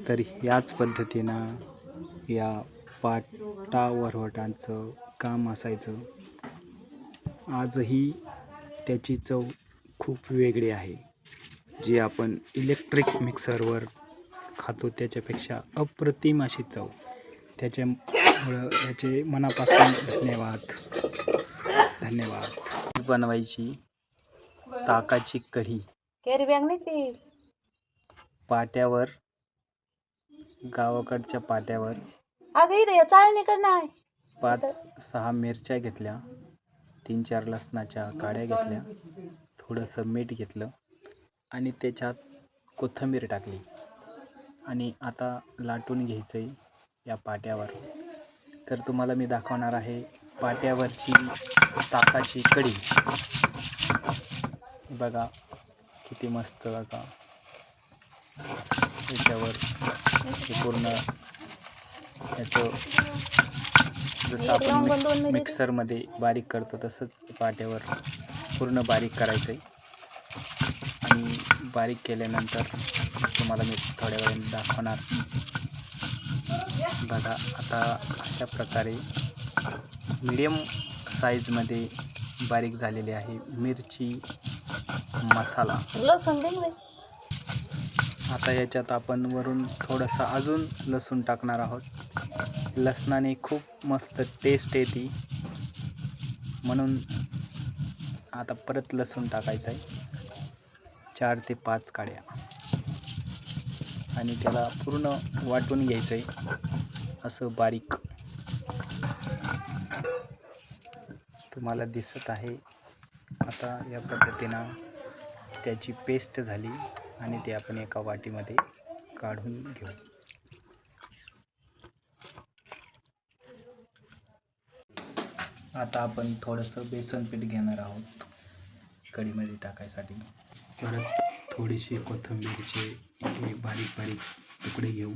तर याच पद्धतीनं या पाटावरवटांचं काम असायचं. आजही त्याची चव खूप वेगळी आहे. जी आपण इलेक्ट्रिक मिक्सरवर खातो त्याच्यापेक्षा अप्रतिम अशी चव. त्याच्यामुळं याचे मनापासून धन्यवाद. बनवायची ताकाची कढी पाट्यावर, गावाकडच्या पाट्यावर 5-6 मिरच्या घेतल्या, 3-4 लसणाच्या काड्या घेतल्या, थोडंसं मीठ घेतलं आणि त्याच्यात कोथिंबीर टाकली आणि आता लाटून घ्यायचं आहे या पाट्यावर. तर तुम्हाला मी दाखवणार आहे पाट्यावरची ताकाची कढी. बघा किती मस्त. बघा त्याच्यावर हे पूर्ण याचं जसं आपण मिक्सरमध्ये बारीक करतो तसंच पाट्यावर पूर्ण बारीक करायचं आहे. आणि बारीक केल्यानंतर तुम्हाला मी थोड्या वेळाने दाखवणार. बघा आता अशा प्रकारे मीडियम साईजमध्ये बारीक झालेली आहे मिरची मसाला. आता याच्यात आपण वरून थोडंसं अजून लसूण टाकणार आहोत. लसणाने खूप मस्त टेस्ट येते म्हणून आता परत लसूण टाकायचं आहे 4 ते 5 काड्या आणि त्याला पूर्ण वाटून घ्यायचं आहे असं बारीक. तुम्हाला दिसत आहे. आता या पद्धतीनं त्याची पेस्ट झाली आणि ते आपण एका वाटीमध्ये काढून घेऊ. आता आपण थोडंसं बेसन पीठ घेणार आहोत कढीमध्ये टाकायसाठी. परत थोडीशी कोथिंबीरचे बारीक बारीक तुकडे घेऊ.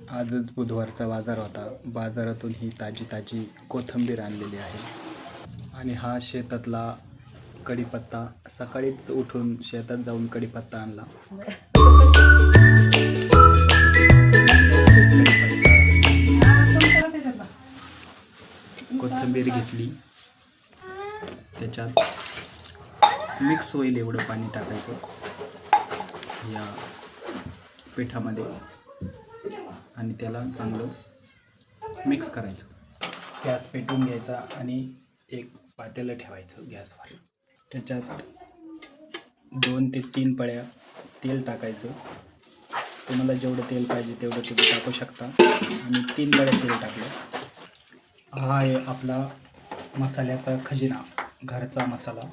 आजच बुधवारचा बाजार होता. बाजारातून ही ताजी ताजी कोथिंबीर आणलेली आहे आणि हा शेतातला कढीपत्ता. सकाळीच उठून शेतात जाऊन कढीपत्ता आणला. कोथिंबीर घेतली, त्याच्यात मिक्स होईल एवढं पाणी टाकायचं या पिठामध्ये आणि त्याला चांगलं मिक्स करायचं. गॅस पेटवून घ्यायचा आणि एक पातेलं ठेवायचं गॅसवर. त्याच्यात 2 ते 3 पळ्या तेल टाकायचं. तुम्हाला जेवढं तेल पाहिजे तेवढं तुम्ही टाकू शकता. आणि 3 पळ्या तेल टाकलं. हा आहे आपला मसाल्याचा खजिना, घरचा मसाला.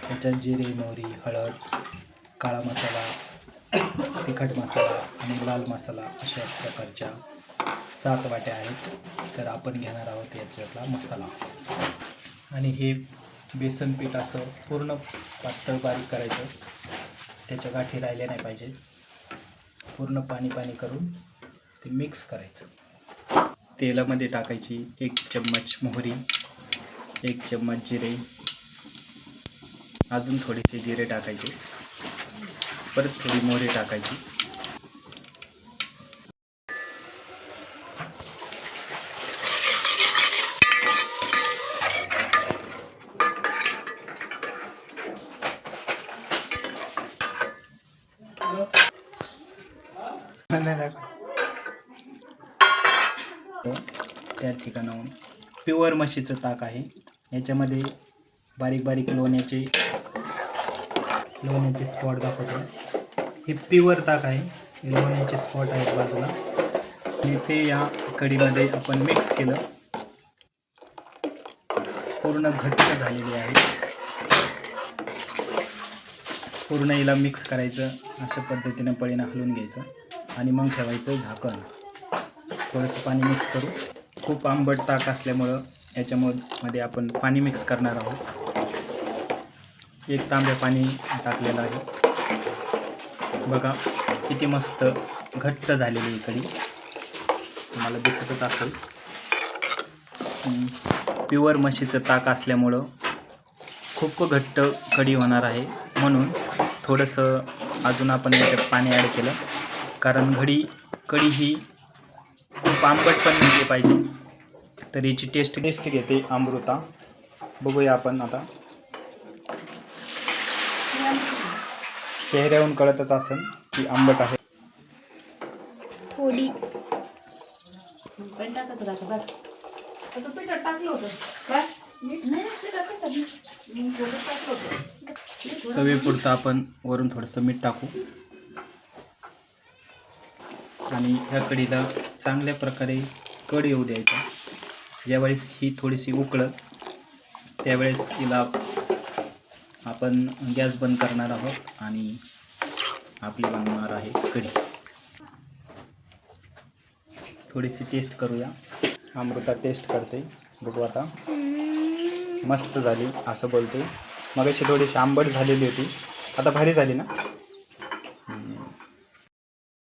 त्याच्यात जिरे, मोहरी, हळद, काळा मसाला, तिखट मसाला आणि लाल मसाला अशा प्रकारच्या 7 वाट्या आहेत. तर आपण घेणार आहोत याच्यातला मसाला. आणि हे बेसन पीठ असं पूर्ण पातळ बारीक करायचं. त्याच्या गाठी राहिल्या नाही पाहिजे. पूर्ण पाणी पाणी करून ते मिक्स करायचं. तेलामध्ये टाकायची 1 चम्मच मोहरी, 1 चम्मच जिरे, अजून थोडेसे जिरे टाकायचे, परत थोडी मोहरी टाकायची. त्या ठिकाणाहून प्युअर म्हशीचं ताक आहे. याच्यामध्ये बारीक बारीक लोण्याचे स्पॉट दाखवतो. हे प्युअर ताक आहे. लोण्याचे स्पॉट आहेत बाजूला आणि ते या कढीमध्ये आपण मिक्स केलं. पूर्ण घट्ट झालेली आहे. पूर्ण हिला मिक्स करायचं. अशा पद्धतीनं पळीनं हलवून घ्यायचं आणि मग ठेवायचं झाकण. थोडंसं पाणी मिक्स करू. खूप आंबट ताक असल्यामुळं याच्यामध्ये आपण पाणी मिक्स करणार आहोत. 1 तांब्या पाणी टाकलेलं आहे. बघा किती मस्त घट्ट झालेली ही कढी. तुम्हाला दिसतच असेल. प्युअर म्हशीचं ताक असल्यामुळं खूप घट्ट कढी होणार आहे. म्हणून थोडंसं अजून आपण याच्यात पाणी ॲड केलं कारण कढी ही खूप आंबट पण नसली पाहिजे. तर याची टेस्ट घेते अमृता. बघूया आपण आता. चेहऱ्यावरून कळतच असेल की आंबट आहे. थोडी पण टाकायचं राहतं बस. आता पिठात टाकलं होतं काय नाही पिठात कसं मी थोडं टाकलं होतं. चवीपुरतं आपण वरून थोडंसं मीठ टाकू आणि ह्या कढीला चांगल्या प्रकारे कढ येऊ द्यायचा. ज्यावेळेस ही थोडीशी उकळत त्यावेळेस तिला आपण गॅस बंद करणार आहोत आणि आपली बनणार आहे कढी. थोडीशी टेस्ट करूया. अमृता टेस्ट करते. बघू आता. मस्त झाली असं बोलते. मग अशी थोडीशी आंबट झालेली होती, आता भारी झाली ना.